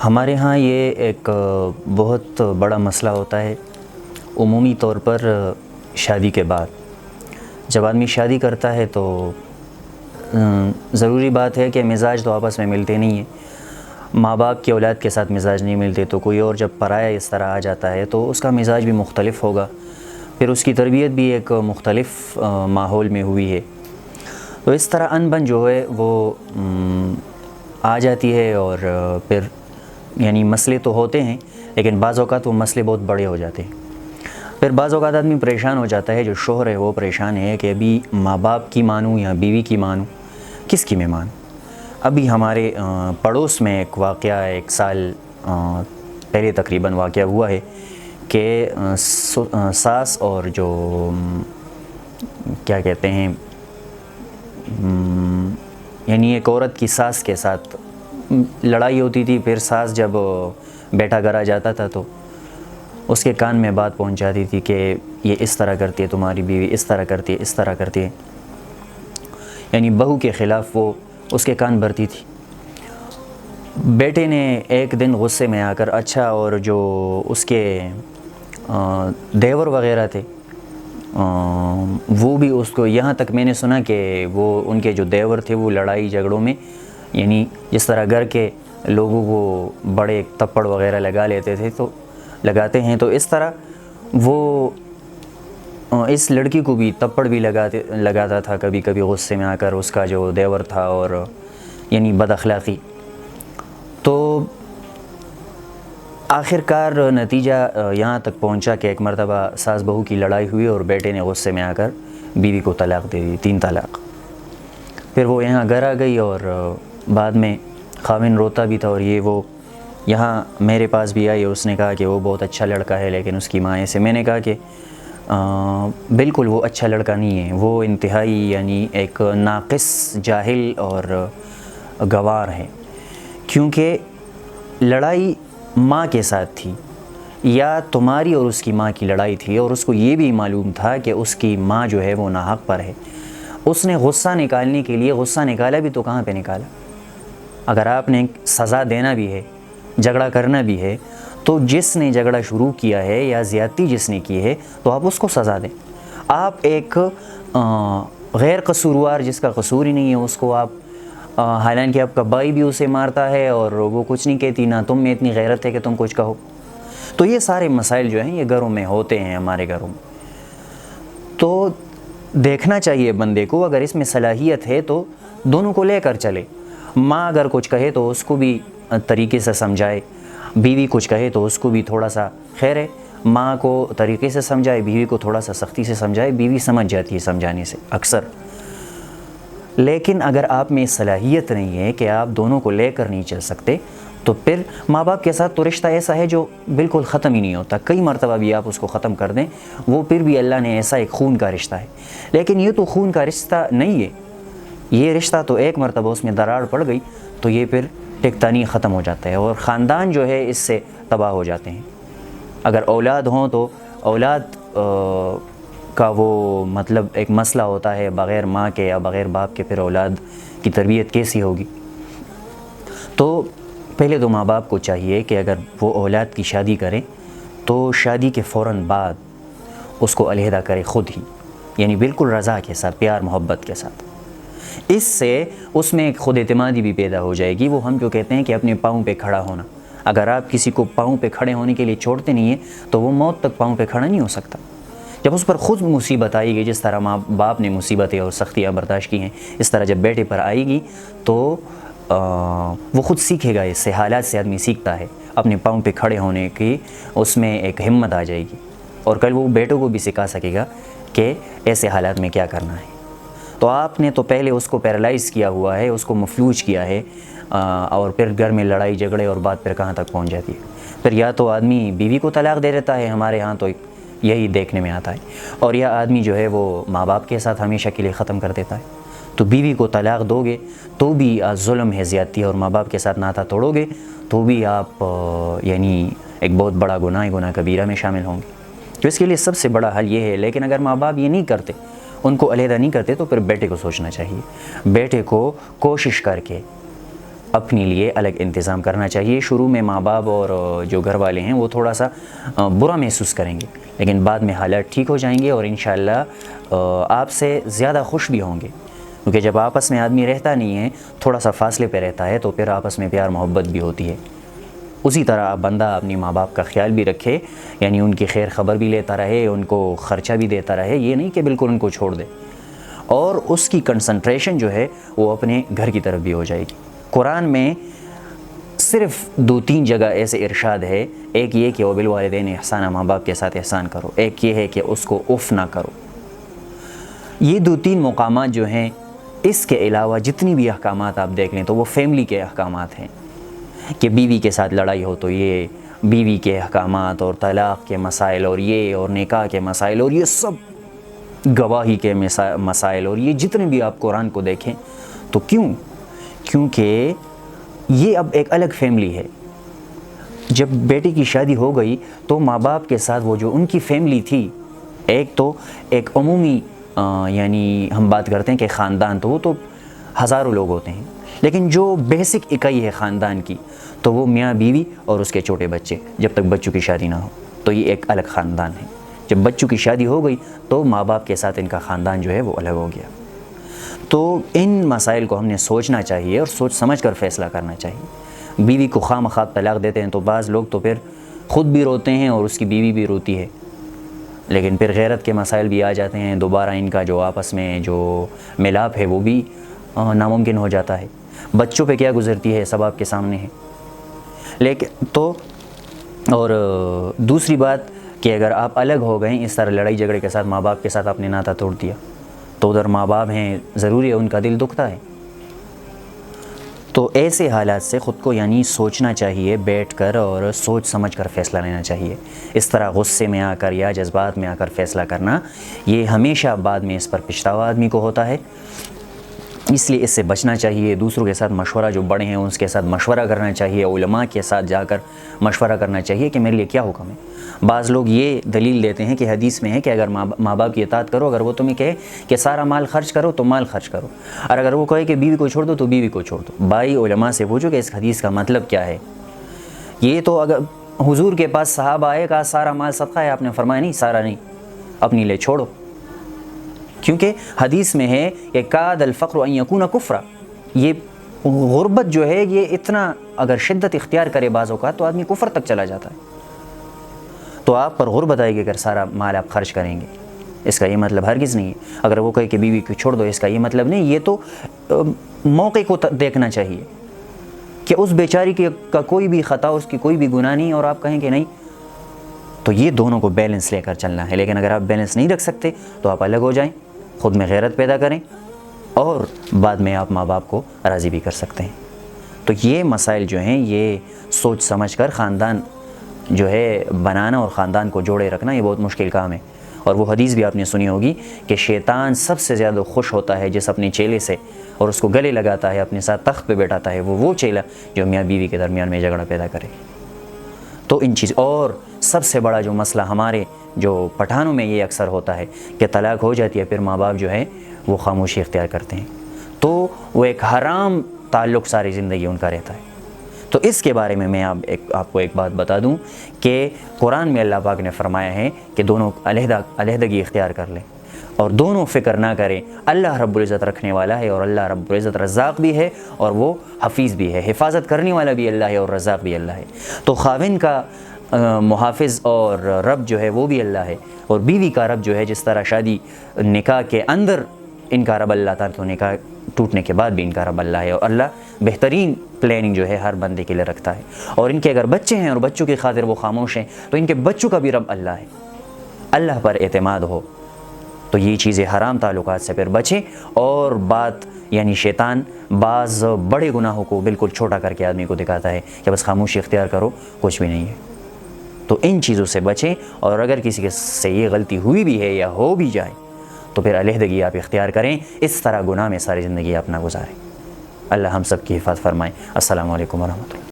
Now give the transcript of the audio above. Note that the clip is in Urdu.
ہمارے ہاں یہ ایک بہت بڑا مسئلہ ہوتا ہے عمومی طور پر شادی کے بعد۔ جب آدمی شادی کرتا ہے تو ضروری بات ہے کہ مزاج تو آپس میں ملتے نہیں ہیں، ماں باپ کی اولاد کے ساتھ مزاج نہیں ملتے، تو کوئی اور جب پرایا اس طرح آ جاتا ہے تو اس کا مزاج بھی مختلف ہوگا، پھر اس کی تربیت بھی ایک مختلف ماحول میں ہوئی ہے، تو اس طرح ان بن جو ہے وہ آ جاتی ہے، اور پھر یعنی مسئلے تو ہوتے ہیں لیکن بعض اوقات وہ مسئلے بہت بڑے ہو جاتے ہیں۔ پھر بعض اوقات آدمی پریشان ہو جاتا ہے، جو شوہر ہے وہ پریشان ہے کہ ابھی ماں باپ کی مانوں یا بیوی کی مانوں، کس کی میں مانوں۔ ابھی ہمارے پڑوس میں ایک واقعہ 1 سال پہلے تقریباً واقعہ ہوا ہے کہ ساس اور جو کیا کہتے ہیں یعنی ایک عورت کی ساس کے ساتھ لڑائی ہوتی تھی، پھر ساس جب بیٹا گھر آ جاتا تھا تو اس کے کان میں بات پہنچ جاتی تھی کہ یہ اس طرح کرتی ہے، تمہاری بیوی اس طرح کرتی ہے، اس طرح کرتی ہے، یعنی بہو کے خلاف وہ اس کے کان بھرتی تھی۔ بیٹے نے ایک دن غصے میں آ کر اچھا، اور جو اس کے دیور وغیرہ تھے وہ بھی اس کو، یہاں تک میں نے سنا کہ وہ ان کے جو دیور تھے وہ لڑائی جھگڑوں میں، یعنی جس طرح گھر کے لوگوں کو بڑے تپڑ وغیرہ لگا لیتے تھے تو لگاتے ہیں، تو اس طرح وہ اس لڑکی کو بھی تپڑ بھی لگاتا تھا کبھی کبھی غصے میں آ کر، اس کا جو دیور تھا، اور یعنی بد اخلاقی۔ تو آخر کار نتیجہ یہاں تک پہنچا کہ ایک مرتبہ ساس بہو کی لڑائی ہوئی اور بیٹے نے غصے میں آ کر بیوی کو طلاق دے دی، 3 طلاق۔ پھر وہ یہاں گھر آ گئی، اور بعد میں خاوند روتا بھی تھا، اور یہ وہ یہاں میرے پاس بھی آئی، اس نے کہا کہ وہ بہت اچھا لڑکا ہے لیکن اس کی ماں ایسے۔ میں نے کہا کہ بالکل وہ اچھا لڑکا نہیں ہے، وہ انتہائی یعنی ایک ناقص، جاہل اور گوار ہے، کیونکہ لڑائی ماں کے ساتھ تھی، یا تمہاری اور اس کی ماں کی لڑائی تھی، اور اس کو یہ بھی معلوم تھا کہ اس کی ماں جو ہے وہ ناحق پر ہے۔ اس نے غصہ نکالنے کے لیے غصہ نکالا بھی تو کہاں پہ نکالا؟ اگر آپ نے سزا دینا بھی ہے، جھگڑا کرنا بھی ہے، تو جس نے جھگڑا شروع کیا ہے یا زیادتی جس نے کی ہے تو آپ اس کو سزا دیں۔ آپ ایک غیر قصوروار، جس کا قصور ہی نہیں ہے، اس کو آپ حالانکہ آپ کا بھائی بھی اسے مارتا ہے اور وہ کچھ نہیں کہتی، نہ تم میں اتنی غیرت ہے کہ تم کچھ کہو۔ تو یہ سارے مسائل جو ہیں یہ گھروں میں ہوتے ہیں، ہمارے گھروں میں۔ تو دیکھنا چاہیے بندے کو، اگر اس میں صلاحیت ہے تو دونوں کو لے کر چلے۔ ماں اگر کچھ کہے تو اس کو بھی طریقے سے سمجھائے، بیوی کچھ کہے تو اس کو بھی تھوڑا سا، خیر ہے، ماں کو طریقے سے سمجھائے، بیوی کو تھوڑا سا سختی سے سمجھائے، بیوی سمجھ جاتی ہے سمجھانے سے اکثر۔ لیکن اگر آپ میں صلاحیت نہیں ہے کہ آپ دونوں کو لے کر نہیں چل سکتے، تو پھر ماں باپ کے ساتھ تو رشتہ ایسا ہے جو بالکل ختم ہی نہیں ہوتا، کئی مرتبہ بھی آپ اس کو ختم کر دیں، وہ پھر بھی اللہ نے ایسا ایک خون کا رشتہ ہے۔ لیکن یہ تو خون کا رشتہ نہیں ہے، یہ رشتہ تو ایک مرتبہ اس میں دراڑ پڑ گئی تو یہ پھر ٹکتانی ختم ہو جاتا ہے، اور خاندان جو ہے اس سے تباہ ہو جاتے ہیں۔ اگر اولاد ہوں تو اولاد کا وہ مطلب ایک مسئلہ ہوتا ہے، بغیر ماں کے یا بغیر باپ کے پھر اولاد کی تربیت کیسی ہوگی؟ تو پہلے تو ماں باپ کو چاہیے کہ اگر وہ اولاد کی شادی کریں تو شادی کے فوراً بعد اس کو علیحدہ کرے خود ہی، یعنی بالکل رضا کے ساتھ، پیار محبت کے ساتھ۔ اس سے اس میں ایک خود اعتمادی بھی پیدا ہو جائے گی۔ وہ ہم جو کہتے ہیں کہ اپنے پاؤں پہ کھڑا ہونا، اگر آپ کسی کو پاؤں پہ کھڑے ہونے کے لیے چھوڑتے نہیں ہیں تو وہ موت تک پاؤں پہ کھڑا نہیں ہو سکتا۔ جب اس پر خود مصیبت آئے گی، جس طرح ماں باپ نے مصیبتیں اور سختیاں برداشت کی ہیں، اس طرح جب بیٹے پر آئے گی تو وہ خود سیکھے گا۔ اس سے حالات سے آدمی سیکھتا ہے، اپنے پاؤں پہ کھڑے ہونے کی اس میں ایک ہمت آ جائے گی، اور کل وہ بیٹوں کو بھی سکھا سکے گا کہ ایسے حالات میں کیا کرنا ہے۔ تو آپ نے تو پہلے اس کو پیرالائز کیا ہوا ہے، اس کو مفلوج کیا ہے، اور پھر گھر میں لڑائی جھگڑے اور بات پھر کہاں تک پہنچ جاتی ہے۔ پھر یا تو آدمی بیوی کو طلاق دے دیتا ہے، ہمارے ہاں تو یہی دیکھنے میں آتا ہے، اور یا آدمی جو ہے وہ ماں باپ کے ساتھ ہمیشہ کے لیے ختم کر دیتا ہے۔ تو بیوی کو طلاق دو گے تو بھی ظلم ہے، زیادتی ہے، اور ماں باپ کے ساتھ ناتا توڑو گے تو بھی آپ یعنی ایک بہت بڑا گناہ کبیرہ میں شامل ہوں گے۔ تو اس کے لیے سب سے بڑا حل یہ ہے۔ لیکن اگر ماں باپ یہ نہیں کرتے، ان کو علیحدہ نہیں کرتے، تو پھر بیٹے کو سوچنا چاہیے، بیٹے کو کوشش کر کے اپنے لیے الگ انتظام کرنا چاہیے۔ شروع میں ماں باپ اور جو گھر والے ہیں وہ تھوڑا سا برا محسوس کریں گے، لیکن بعد میں حالات ٹھیک ہو جائیں گے اور انشاءاللہ آپ سے زیادہ خوش بھی ہوں گے، کیونکہ جب آپس میں آدمی رہتا نہیں ہے، تھوڑا سا فاصلے پہ رہتا ہے، تو پھر آپس میں پیار محبت بھی ہوتی ہے۔ اسی طرح بندہ اپنی ماں باپ کا خیال بھی رکھے، یعنی ان کی خیر خبر بھی لیتا رہے، ان کو خرچہ بھی دیتا رہے، یہ نہیں کہ بالکل ان کو چھوڑ دے، اور اس کی کنسنٹریشن جو ہے وہ اپنے گھر کی طرف بھی ہو جائے گی۔ قرآن میں صرف 2-3 جگہ ایسے ارشاد ہے، ایک یہ کہ وبالوالدین احسانا، ماں باپ کے ساتھ احسان کرو، ایک یہ ہے کہ اس کو اف نہ کرو۔ یہ 2-3 مقامات جو ہیں، اس کے علاوہ جتنی بھی احکامات آپ دیکھ لیں تو وہ فیملی کے احکامات ہیں، کہ بیوی کے ساتھ لڑائی ہو تو یہ بیوی کے احکامات، اور طلاق کے مسائل، اور یہ اور نکاح کے مسائل، اور یہ سب گواہی کے مسائل، اور یہ جتنے بھی آپ قرآن کو دیکھیں تو کیونکہ یہ اب ایک الگ فیملی ہے۔ جب بیٹی کی شادی ہو گئی تو ماں باپ کے ساتھ وہ جو ان کی فیملی تھی، ایک عمومی یعنی ہم بات کرتے ہیں کہ خاندان، تو وہ تو ہزاروں لوگ ہوتے ہیں، لیکن جو بیسک اکائی ہے خاندان کی تو وہ میاں بیوی اور اس کے چھوٹے بچے، جب تک بچوں کی شادی نہ ہو تو یہ ایک الگ خاندان ہے۔ جب بچوں کی شادی ہو گئی تو ماں باپ کے ساتھ ان کا خاندان جو ہے وہ الگ ہو گیا۔ تو ان مسائل کو ہم نے سوچنا چاہیے اور سوچ سمجھ کر فیصلہ کرنا چاہیے۔ بیوی کو خواہ مخواہ طلاق دیتے ہیں تو بعض لوگ تو پھر خود بھی روتے ہیں اور اس کی بیوی بھی روتی ہے، لیکن پھر غیرت کے مسائل بھی آ جاتے ہیں، دوبارہ ان کا جو آپس میں جو ملاپ ہے وہ بھی ناممکن ہو جاتا ہے۔ بچوں پہ کیا گزرتی ہے سب آپ کے سامنے ہے۔ لیکن اور دوسری بات کہ اگر آپ الگ ہو گئے اس طرح لڑائی جھگڑے کے ساتھ، ماں باپ کے ساتھ آپ نے ناتا توڑ دیا، تو ادھر ماں باپ ہیں، ضروری ہے ان کا دل دکھتا ہے۔ تو ایسے حالات سے خود کو یعنی سوچنا چاہیے، بیٹھ کر اور سوچ سمجھ کر فیصلہ لینا چاہیے۔ اس طرح غصے میں آ کر یا جذبات میں آ کر فیصلہ کرنا، یہ ہمیشہ بعد میں اس پر پچھتاوا آدمی کو ہوتا ہے، اس لیے اس سے بچنا چاہیے۔ دوسروں کے ساتھ مشورہ، جو بڑے ہیں اس کے ساتھ مشورہ کرنا چاہیے، علماء کے ساتھ جا کر مشورہ کرنا چاہیے کہ میرے لیے کیا حکم ہے۔ بعض لوگ یہ دلیل دیتے ہیں کہ حدیث میں ہے کہ اگر ماں باپ کی اطاعت کرو، اگر وہ تمہیں کہے کہ سارا مال خرچ کرو تو مال خرچ کرو، اور اگر وہ کہے کہ بیوی کو چھوڑ دو تو بیوی کو چھوڑ دو۔ بھائی علماء سے پوچھو کہ اس حدیث کا مطلب کیا ہے۔ یہ تو اگر حضور کے پاس صحابہ آئے، کہا سارا مال صدقہ ہے، آپ نے فرمایا نہیں، سارا نہیں، اپنی لے چھوڑو، کیونکہ حدیث میں ہے کہ کاد الفقر ان یکون کفرا، یہ غربت جو ہے یہ اتنا اگر شدت اختیار کرے بعض اوقات تو آدمی کفر تک چلا جاتا ہے۔ تو آپ پر غربت آئے گی اگر سارا مال آپ خرچ کریں گے، اس کا یہ مطلب ہرگز نہیں ہے۔ اگر وہ کہے کہ بیوی کو چھوڑ دو، اس کا یہ مطلب نہیں، یہ تو موقع کو دیکھنا چاہیے کہ اس بیچاری کا کوئی بھی خطا، اس کی کوئی بھی گناہ نہیں، اور آپ کہیں کہ نہیں، تو یہ دونوں کو بیلنس لے کر چلنا ہے۔ لیکن اگر آپ بیلنس نہیں رکھ سکتے تو آپ الگ ہو جائیں، خود میں غیرت پیدا کریں، اور بعد میں آپ ماں باپ کو راضی بھی کر سکتے ہیں۔ تو یہ مسائل جو ہیں یہ سوچ سمجھ کر خاندان جو ہے بنانا اور خاندان کو جوڑے رکھنا یہ بہت مشکل کام ہے۔ اور وہ حدیث بھی آپ نے سنی ہوگی کہ شیطان سب سے زیادہ خوش ہوتا ہے جس اپنے چیلے سے اور اس کو گلے لگاتا ہے، اپنے ساتھ تخت پہ بیٹھاتا ہے، وہ چیلا جو میاں بیوی کے درمیان میں جھگڑا پیدا کرے۔ تو ان چیز، اور سب سے بڑا جو مسئلہ ہمارے جو پٹھانوں میں یہ اکثر ہوتا ہے کہ طلاق ہو جاتی ہے، پھر ماں باپ جو ہے وہ خاموشی اختیار کرتے ہیں، تو وہ ایک حرام تعلق ساری زندگی ان کا رہتا ہے۔ تو اس کے بارے میں میں آپ کو ایک بات بتا دوں کہ قرآن میں اللہ پاک نے فرمایا ہے کہ دونوں علیحدگی اختیار کر لیں اور دونوں فکر نہ کریں۔ اللہ رب العزت رکھنے والا ہے اور اللہ رب العزت رزاق بھی ہے اور وہ حفیظ بھی ہے، حفاظت کرنے والا بھی اللہ ہے اور رزاق بھی اللہ ہے۔ تو خاوند کا محافظ اور رب جو ہے وہ بھی اللہ ہے، اور بیوی کا رب جو ہے، جس طرح شادی نکاح کے اندر ان کا رب اللہ تعالیٰ، تو نکاح ٹوٹنے کے بعد بھی ان کا رب اللہ ہے، اور اللہ بہترین پلاننگ جو ہے ہر بندے کے لیے رکھتا ہے۔ اور ان کے اگر بچے ہیں اور بچوں کی خاطر وہ خاموش ہیں تو ان کے بچوں کا بھی رب اللہ ہے۔ اللہ پر اعتماد ہو تو یہ چیزیں حرام تعلقات سے پھر بچیں، اور بات یعنی شیطان بعض بڑے گناہوں کو بالکل چھوٹا کر کے آدمی کو دکھاتا ہے کہ بس خاموشی اختیار کرو، کچھ بھی نہیں ہے۔ تو ان چیزوں سے بچیں، اور اگر کسی سے یہ غلطی ہوئی بھی ہے یا ہو بھی جائے تو پھر علیحدگی آپ اختیار کریں، اس طرح گناہ میں ساری زندگی آپ نہ گزاریں۔ اللہ ہم سب کی حفاظت فرمائے۔ السلام علیکم ورحمۃ اللہ۔